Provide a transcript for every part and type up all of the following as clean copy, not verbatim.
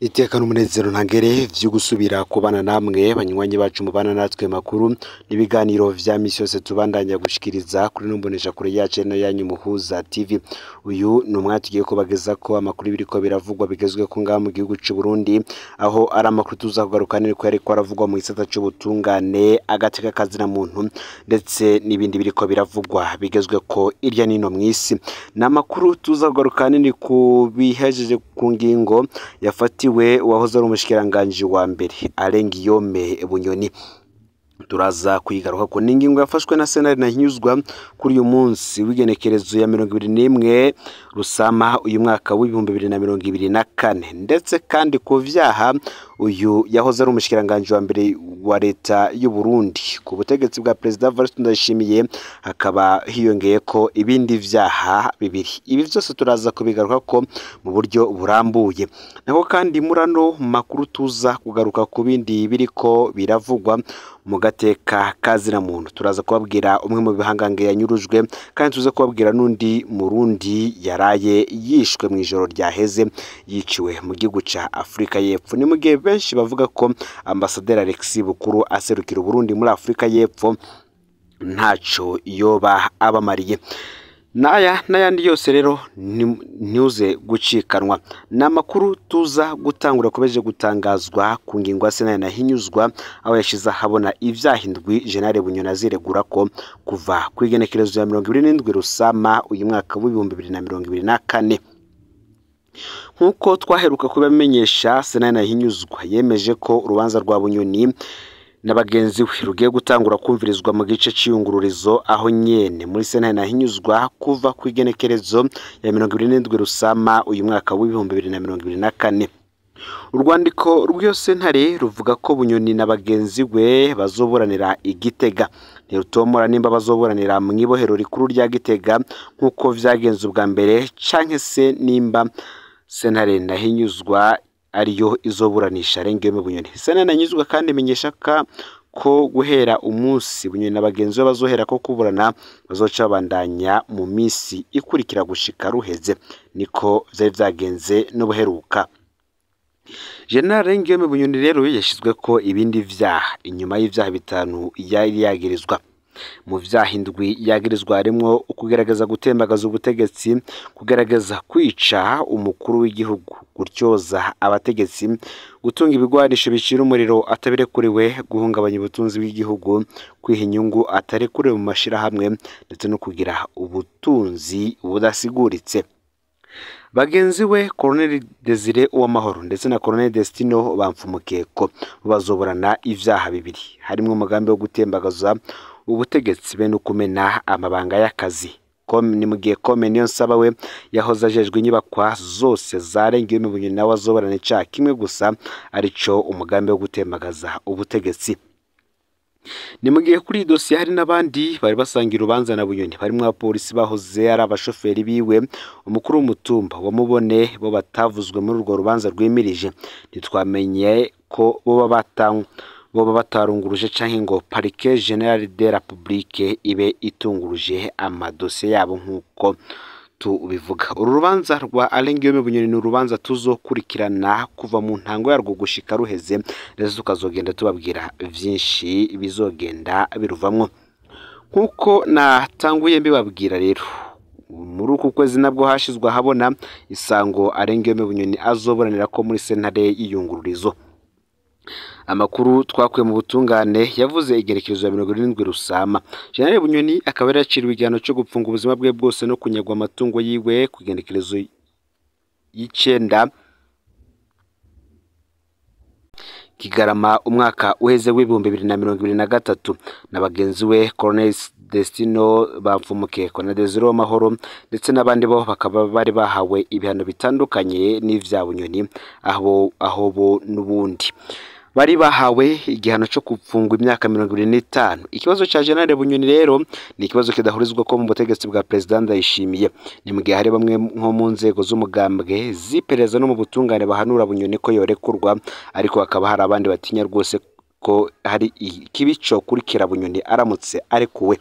Iteka n'umunezero ntangere vyo gusubira kubana namwe banywanyi bacu mubana natwe makuru n'ibiganiro vya misi yose tubandanya gushikiriza kuri numbonesha kure yacu no yanyu Muhuza TV. Uyu numwe tugiye kubageza ko amakuru biriko biravugwa bigezwe ko ngaha mu gihugu c'u Burundi, aho ari amakuru tuza kugarukanira ko yariko aravugwa mu gisata c'ubutungane, agateka kazina muntu ndetse n'ibindi biriko biravugwa bigezwe ko irya nino mw'isi. N'amakuru tuza kugarukanira ku bihejeje ku ngingo yafatiwe wahoze ari umushikiranganje wa mbere Alain Guillaume Bunyoni. Turaza kuyigaruka ko n'ingingo yafashwe na Sentare Ntahinyuzwa kuri uyu munsi w'igenekerezo ya 21 Rusama uyu mwaka w'2024, ndetse kandi ku vyaha uyu yahoze ari umushikiranganje wa mbere wa leta y'u Burundi ku butegetsi bwa President Evariste Ndayishimiye hakaba hiyongeye ko ibindi vyaha bibiri. Ibi vyose turaza kubigaruka ko mu buryo burambuye. Naho kandi murano makuru tuza kugaruka ku bindi biriko biravugwa mu gateka kazina muntu. Turaza kubabwira umwe mu bihangange yanyurujwe, kandi tuze kubabwira n'undi Murundi yaraye yishwe mu ijoro ryaheze yiciwe mu gihugu ca Afrika y'Epfo. Ni mu gihe benshi bavuga ko Ambassadeur Alexis Bukuru aserukira Burundi muri Afrika y'Epfo ntaco yoba abamariye. N'ayandi yose rero ntiuze gucikanwa. N'amakuru tuza gutangura kubeje gutangazwa ku ngingo ya Sentare Ntahinyuzwa, aho yashize habona ivyahindwi General Bunyoni aziregura ko kuva ku igenekerezo ya 27 Rusama uyu mwaka w'2024. Nkuko twaheruka kubamenyesha, Sentare Ntahinyuzwa yemeje ko urubanza rwa Bunyoni n'abagenzi we rugiye gutangura kumvirizwa mu gice c'iyungururizo, aho nyene muri Sentare Ntahinyuzwa kuva ku igenekerezo ya 27 Rusama uyu mwaka w'2024. Urwandiko rw'iyo sentare ruvuga ko Bunyoni n'abagenzi we bazoburanira Igitega. Ntirutomora nimba bazoburanira mu ibohero rikuru rya Gitega nkuko vyagenze ubwa mbere, canke se nimba Sentare Ntahinyuzwa ariyo izoburanisha Alain Guillaume Bunyoni. Sentare Ntahinyuzwa kandi imenyesha ko guhera umunsi Bunyoni n'abagenzi be bazohera ko kuburana bazoca bandanya mu misi ikurikira gushika ruheze. Niko vyari vyagenze n'ubuheruka. General Alain Guillaume Bunyoni rero yashizwe ko ibindi vyaha inyuma y'ivyaha bitanu yari yagirizwa. Mu vyaha indwi yagirizwa harimo ukugerageza gutembagaza ubutegetsi, kugerageza kwica umukuru w'igihugu, gutyoza abategetsi, gutunga ibigwanisho bicira umuriro atabirekuriwe, guhungabanya ubutunzi bw'igihugu, kwiha inyungu atarekuriwe mu mashirahamwe, ndetse no kugira ubutunzi budasiguritse. Bagenzi we Colonel Desire Uwamahoro ndetse na Colonel Destino Bamfumukeko bazoburana ivyaha bibiri, harimo umugambi wo gutembagaza ubutegetsi be no kumena amabanga y'akazi. Ni mu gihe Kome Niyonsaba we yahoze ajejwe inyubakwa zose za Alain Guillaume Bunyoni nawe azoburana icaha kimwe gusa, arico umugambi wo gutembagaza ubutegetsi. Ni mu gihe kuri dosiye hari n'abandi bari basangira urubanza na Bunyoni, barimo abapolisi bahoze ari abashoferi biwe, umukuru w'umutumba wa Mubone bo batavuzwe muri urwo rubanza rwimirije. Ntitwamenye ko boba batarunguruje canke ngo Parquet General de la République ibe itunguruje amadosiye yabo nkuko tubivuga. Uru rubanza rwa Alain Guillaume Bunyoni ni urubanza tuzokurikirana kuva mu ntango yarwo gushika ruheze, ndetse tukazogenda tubabwira vyinshi bizogenda biruvamwo. Nkuko natanguye mbibabwira rero, muri uku kwezi nabwo hashizwe habona isango Alain Guillaume Bunyoni azoburanira ko muri sentare y'iyungururizo. Amakuru twakuye mu butungane yavuze igerekezo ya 27 Rusama General Bunyoni akaba yaraciriwe igihano cyo gupfunga ubuzima bwe bwose no kunyagwa amatungo yiwe ku igenekerezo y'icenda Kigarama umwaka uheze w'2023. N'abagenzi we Colonel Destino Bamfumukeko na Desire Uwamahoro ndetse n'abandi bo bakaba bari bahawe ibihano bitandukanye n'ivya Bunyoni, aho bo n'ubundi bari bahawe igihano cyo gupfungwa imyaka 25. Ikibazo ca General Bunyoni rero ni ikibazo kidahurizwa ko mu butegetsi bwa President Ndayishimiye. Ni mu gihe hari bamwe nko mu nzego z'umugambwe zipereza no mu butungane bahanura Bunyoni ko yorekurwa, ariko hakaba hari abandi batinya rwose ko hari ikibico kurikira Bunyoni aramutse arekuwe.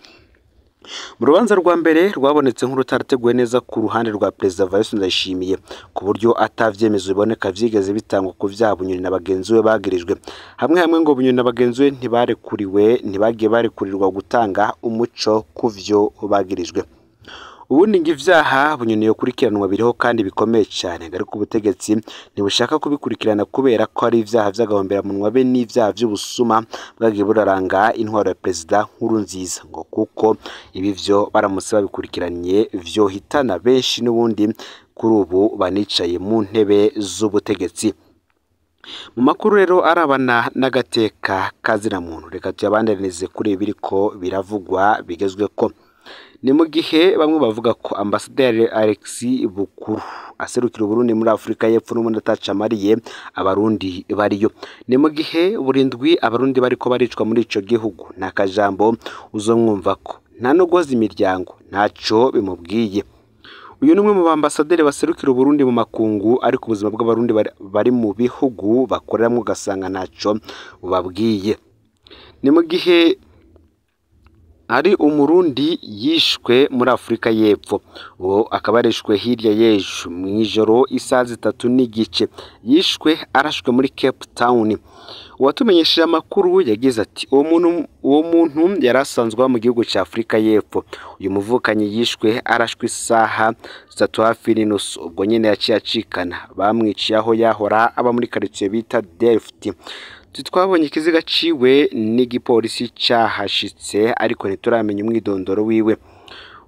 mu rubanza rwa mbere rwabonetse nk'urutarateguwe neza ku ruhande rwa Perezida Evariste Ndayishimiye ku buryo atavyemezo biboneka vyigeze bitangwa ku vyaha Bunyoni na bagenzi we bagirijwe hamwe ngo Bunyoni na bagenzi we ntibagiye barekurirwa gutanga umuco ku vyo bagirijwe. Ubundi ngo ivyaha Bunyoni yokurikiranwa biriho kandi bikomeye cyane, ariko ubutegetsi ntibushaka kubikurikirana kubera ko ari ivyaha vy'agahomberamunwa be n'ivyaha vy'ubusuma bwagiye buraranga intwaro ya Perezida Nkurunziza, ngo kuko ibi vyo baramutse babikurikiranye vyohitana benshi n'ubundi kuri ubu banicaye mu ntebe z'ubutegetsi. Mu makuru rero arabana n'agateka kazina muntu, reka tuyabandanirize kuri ibiriko biravugwa bigezweko. Ni mu gihe bamwe bavuga ko Ambasaderi Alexis Bukuru aserukira Burundi muri Afrika y'Epfo n'ubundi atacamariye abarundi bariyo. Ni mu gihe burindwi abarundi bariko baricwa muri ico gihugu, nta kajambo uzomwumva ko nta no guhoza imiryango ntaco bimubwiye. Uyu ni umwe mu bambasaderi baserukira Burundi mu makungu, ariko ubuzima bw'abarundi bari mu bihugu bakoreramwo ugasanga ntaco bubabwiye. Ni mu gihe hari umurundi yishwe muri Afrika y'Epfo, uwo akaba yarishwe hirya y'ejo mw'ijoro isaha 3:30 yishwe arashwe muri Cape Town. Uwatumenyesheje amakuru yagize ati uwo muntu yarasanzwe mu gihugu cya Afrika y'Epfo. Uyu muvukanyi yishwe arashwe isaha 3:30 ubwo nyene yaciye acikana, bamwiciye aho yahora aba muri quartier bita Delft. Twabonye ikiziga ciwe n'igipolisi cyahashitse, ariko ntituramenya umwidondoro wiwe.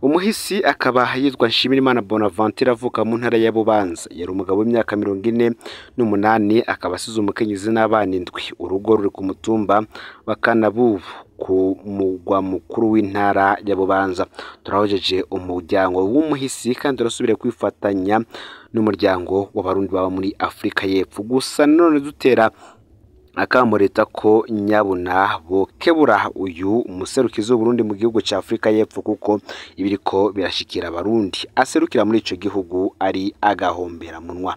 Umuhisi akaba yitwa Nshimirimana Bonaventure avuka mu ntara ya Bubanza, yari umugabo w'imyaka 48, akaba asize umukenyezi n'abana 7. Urugo ruri ku mutumba wa Kanabubu ku mugwa mukuru w'intara ya Bubanza. Turahojeje umuryango w'umuhisi kandi turasubire kwifatanya n'umuryango w'abarundi baba muri Afrika y'Epfo. Gusa none dutera akamureta ko nyabuna bokebura uyu umuserukizi w'Uburundi mu gihugu cya Afrika y'Epfo, kuko ibiriko birashikira abarundi aserukira muri ico gihugu ari agahombera munwa.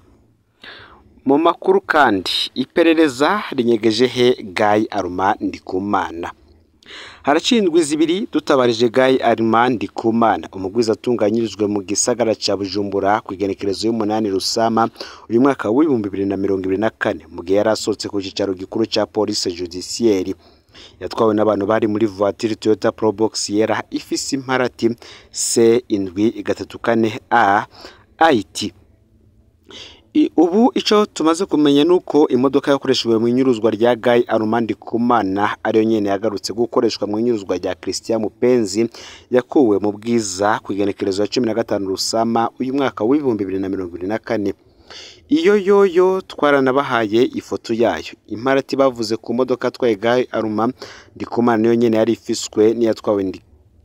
Mu makuru kandi iperereza rinyegeje he Guy Armand Ndikumana. Haracindwi zibiri dutabarije Guy Armand Ndikumana, umugwiza atunganyirijwe mu gisagara ca Bujumbura ku igenekerezo y'umunani Rusama uyu mwaka wa 2024 mu gihe yarasotse ku cicaro gikuru ca police judiciaire. Yatwawe n'abantu bari muri voiture Toyota Probox yera ifise imparati C734A IT. Ubu ico tumaze kumenya nuko imodoka yakoreshejwe mu inyuruzwa rya Guy Armand Ndikumana ariyo nyene yagarutse gukoreshwa mu inyuruzwa rya Christian Mupenzi yakuwe mu Bwiza ku igenekerezo ya 15 Rusama uyu mwaka wa 2024. Iyo twaranabahaye ifoto yayo. Imparati bavuze ku modoka twaye Guy Armand Ndikumana niyo nyene yari ifiswe n'iyatwawe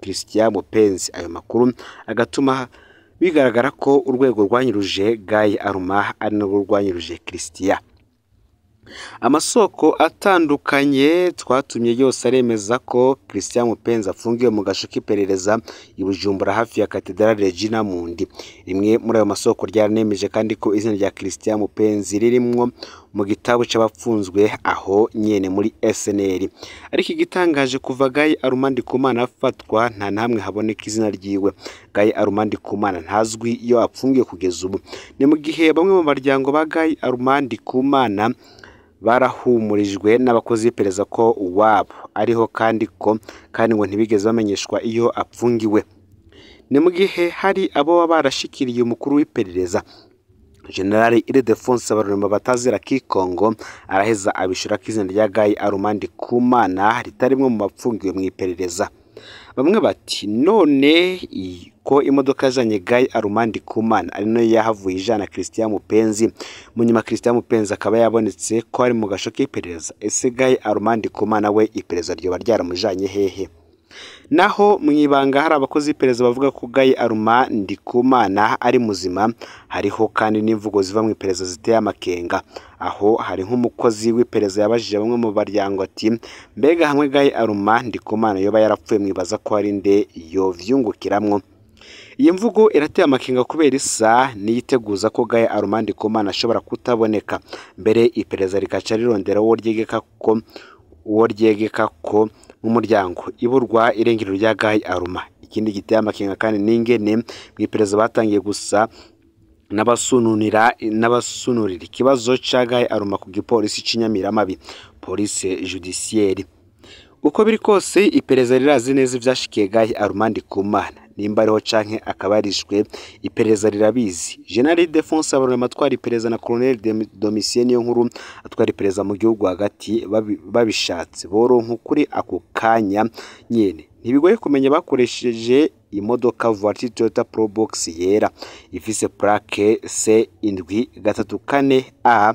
Christian Mupenzi. Ayo makuru agatuma bigaragara ko urwego rwanyiruje Guy Armand ari narwo rwanyiruje Christian. Amasoko atandukanye twatumye yose aremeza ko Christian Mupenzi afungiwe mu gasho k'iperereza i Bujumbura hafi ya Cathedrale Regina Mundi. Rimwe muri ayo masoko ryanemeje kandi ko izina rya Christian Mupenzi ririmwo mu gitabo c'abapfunzwe aho nyene muri SNL. Ariko igitangaje kuva Guy Armand Ndikumana afatwa nta namwe haboneka izina ryiwe. Guy Armand Ndikumana ntazwi iyo apfungiye kugeza ubu. Ni mu gihe bamwe mu baryango ba Guy Armand Ndikumana barahumurijwe n'abakozi b'iperereza ko uwabo ariho kandi ngo ntibigeze bamenyeshwa iyo apfungiwe. Ni mu gihe hari abo barashikiriye umukuru w'iperereza General Ildefonse Barurema batazira Kikongo araheza abishura kizina rya Guy Armand Ndikumana ritarimwe mu bapfungiwe mu iperereza. Bamwe bati none ko imodoka janye Guy Armand Ndikumana ari no yahavuye ijana Christian Mupenzi, munyuma Christian Mupenzi akaba yabonetse ko ari mu gasho k'iperereza. Ese Guy Armand Ndikumana we iperereza ryo baryaramujanye hehe? Naho mwibanga hari abakozi b'iperereza bavuga ko Guy Armand Ndikumana ari muzima, hariho kandi n'imvugo ziva mu iperereza ziteye amakenga. Aho hari nk'umukozi w'iperereza yabajije bamwe mu baryango ati mbega hamwe Guy Armand Ndikumana yoba yarapfuye mwibaza ko ari nde yovyungukiramwo. Iyi mvugo irateye amakenga kubera isa niyiteguza ko Guy Armand Ndikumana ashobora kutaboneka, mbere iperereza rikaca rirondera uwo ryegeka ko mu muryango iburwa irengero rya Guy Armand. ikindi giteye amakenga kandi n'ingene mw'iperereza batangiye gusa n'abasunurira ikibazo cagaye aruma ku gipolisi c'Inyamiramabi police judiciaire. Uko biri kose iperereza rirazi neza ivyashikiye Gaye Aruma Ndikumana nimba ariho canke akabarishwe iperereza rirabizi. General Defonse Habarurema atwara iperereza na Colonel Domitien Niyonkuru atwara iperereza mu gihugu hagati babishatse boronka ukuri ako kanya nyene. Ntibigoye kumenya bakoresheje imodoka voiture Toyota Probox yera ifise plaque C734A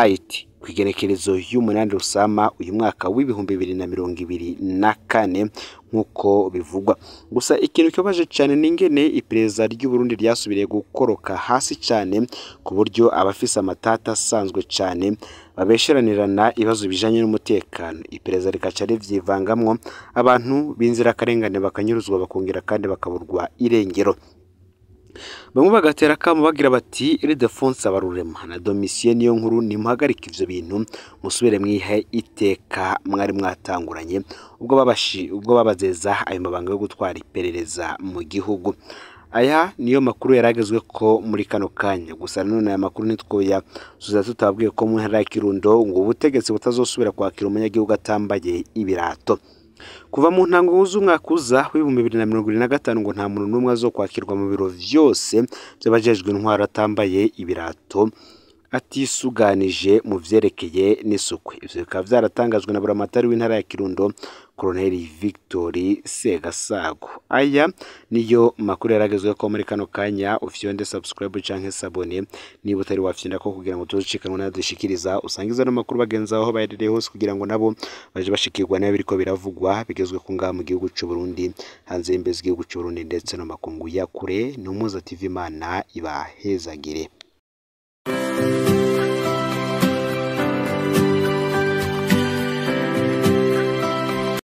IT kwigenekerezo y'umunani Rusama uyu mwaka w'ibihumbi 2024 nkuko bivugwa. Gusa ikintu cyobaje cyane n'ingene iperereza ry'u Burundi ryasubiriye gukoroka hasi cyane ku buryo abafise amatata asanzwe cyane babesheranirana ibibazo bijanye n'umutekano. Iperereza rikaca rivyivangamwo abantu binzira karengane bakanyuruzwa bakongera kandi bakaburwa irengero. Bamwe bagatera kamo bagira bati Ildefonse Habarurema na Domitien Niyonkuru nimuhagarika ivyo bintu musubire mwihe iteka mwari mwatanguranye ubwo babazeza ayo mabanga yo gutwara iperereza mu gihugu. Aya niyo makuru yaragezwe ko muri kano kanya. Gusa none aya makuru nitwoya suza tutabwiye ko mu ntara ya Kirundo ngo ubutegetsi butazosubira kwakira umunyagihugu atambaye ibirato. Kuva mu ntango z'umwaka uza w'2025 ngo nta muntu numwe azokwakirwa mu biro vyose by'abajejwe intwaro atambaye ibirato atisuganije mu vyerekeye n'isuku. Ivyo bikaba vyaratangajwe na buramatari w'intara ya Kirundo Colonel Victory Segasago. Aya niyo makuru yaragezwe ko muri kano kanya. Ufyonde subscribe canke sabone niba utari wafyinda ko kugira ngo tuzicikanwe na dushikiriza usangiza no makuru bagenza aho bayereye hose kugira ngo nabo baje bashikirwa nayo biriko biravugwa bigezwe ku ngamba mu gihugu cy'u Burundi hanze y'imbezi igihugu cy'u Burundi ndetse no makungu ya kure. Numuza TV Imana ibahezagire.